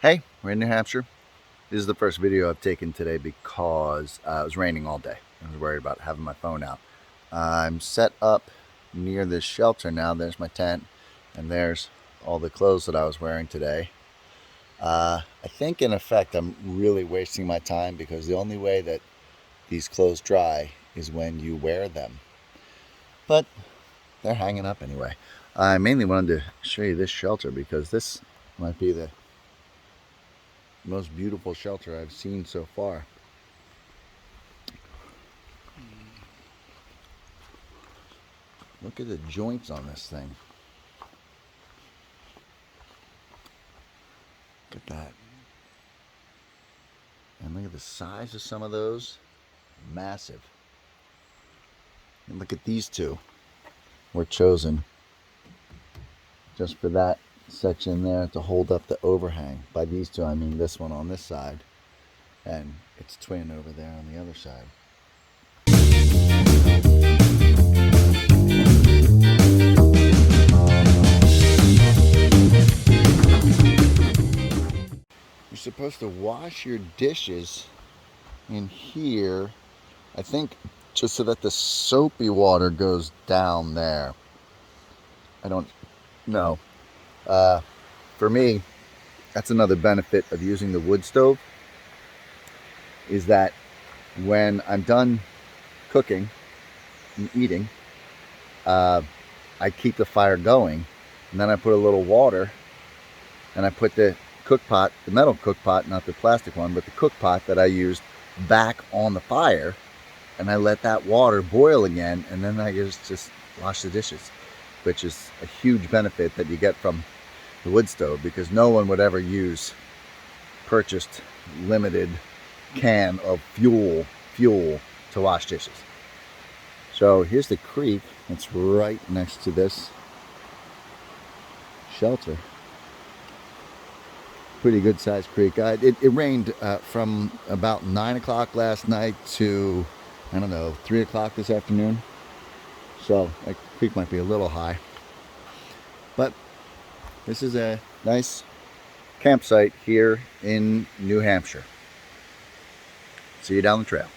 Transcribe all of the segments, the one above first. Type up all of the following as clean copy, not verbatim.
Hey, we're in New Hampshire. This is the first video I've taken today because it was raining all day. I was worried about having my phone out. I'm set up near this shelter now. There's my tent, and there's all the clothes that I was wearing today. I think in effect I'm really wasting my time because the only way that these clothes dry is when you wear them. But they're hanging up anyway. I mainly wanted to show you this shelter because this might be the most beautiful shelter I've seen so far. Look at the joints on this thing. Look at that. And look at the size of some of those. Massive. And look at these two. Were chosen just for that section there to hold up the overhang. By these two, I mean this one on this side and its twin over there on the other side. You're supposed to wash your dishes in here, I think, just so that the soapy water goes down there. I don't know. For me, that's another benefit of using the wood stove, is that when I'm done cooking and eating, I keep the fire going, and then I put a little water, and I put the cook pot, the metal cook pot, not the plastic one, but the cook pot that I used, back on the fire, and I let that water boil again, and then I just wash the dishes, which is a huge benefit that you get from the wood stove, because no one would ever use purchased limited can of fuel to wash dishes. So here's the creek. It's right next to this shelter. Pretty good sized creek. It rained from about 9 o'clock last night to, I don't know, 3 o'clock this afternoon. So that creek might be a little high. But this is a nice campsite here in New Hampshire. See you down the trail.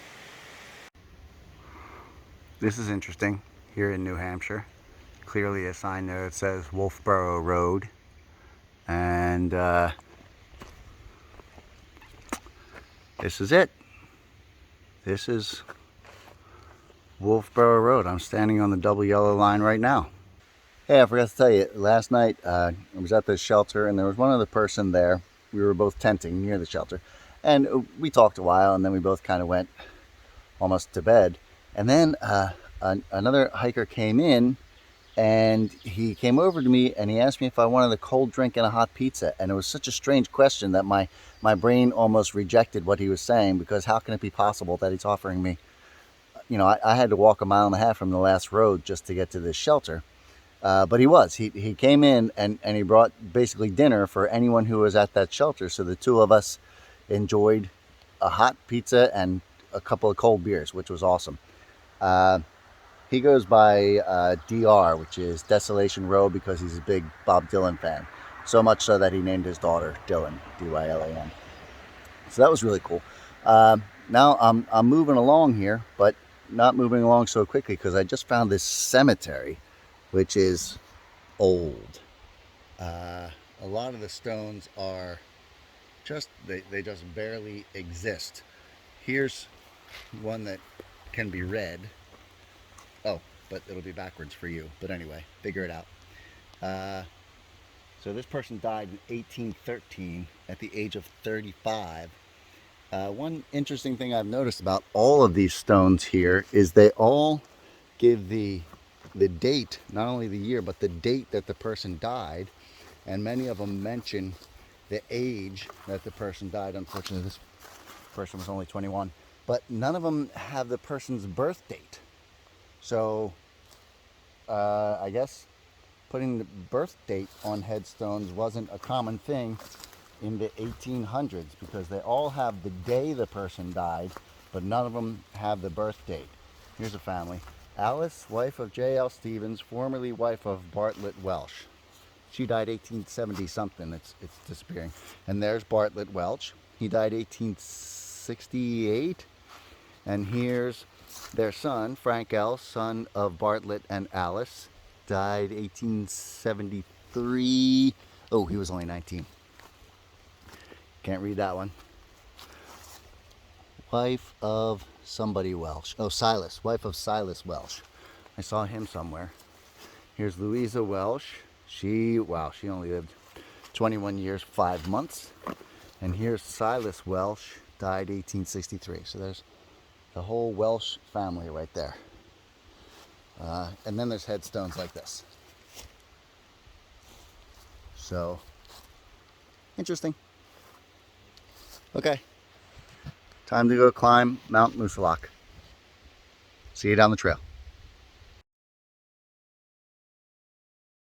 This is interesting here in New Hampshire. Clearly a sign there that says Wolfboro Road. And this is it. This is Wolfboro Road. I'm standing on the double yellow line right now. Hey, I forgot to tell you, last night I was at this shelter and there was one other person there. We were both tenting near the shelter. And we talked a while and then we both kind of went almost to bed. And then another hiker came in and he came over to me and he asked me if I wanted a cold drink and a hot pizza. And it was such a strange question that my brain almost rejected what he was saying, because how can it be possible that he's offering me, you know, I had to walk 1.5 miles from the last road just to get to this shelter. But he came in and he brought basically dinner for anyone who was at that shelter. So the two of us enjoyed a hot pizza and a couple of cold beers, which was awesome. He goes by DR, which is Desolation Row, because he's a big Bob Dylan fan. So much so that he named his daughter Dylan, D-Y-L-A-N. So that was really cool. Now I'm moving along here, but not moving along so quickly because I just found this cemetery, which is old. A lot of the stones are just, they just barely exist. Here's one that can be read. Oh, but it'll be backwards for you. But anyway, figure it out. So this person died in 1813 at the age of 35. One interesting thing I've noticed about all of these stones here is they all give the date, not only the year, but the date that the person died. And many of them mention the age that the person died. Unfortunately, this person was only 21. But none of them have the person's birth date. So I guess putting the birth date on headstones wasn't a common thing in the 1800s, because they all have the day the person died, but none of them have the birth date. Here's a family. Alice, wife of J.L. Stevens, formerly wife of Bartlett Welsh. She died 1870 something. It's disappearing. And there's Bartlett Welch. He died 1868. And here's their son, Frank L., son of Bartlett and Alice. Died 1873. Oh, he was only 19. Can't read that one. Wife of somebody Welch. Oh, Silas. Wife of Silas Welch. I saw him somewhere. Here's Louisa Welch. She only lived 21 years, 5 months. And here's Silas Welch, died 1863. So there's the whole Welch family right there. And then there's headstones like this. So, interesting. Okay, time to go climb Mount Moosilauke. See you down the trail.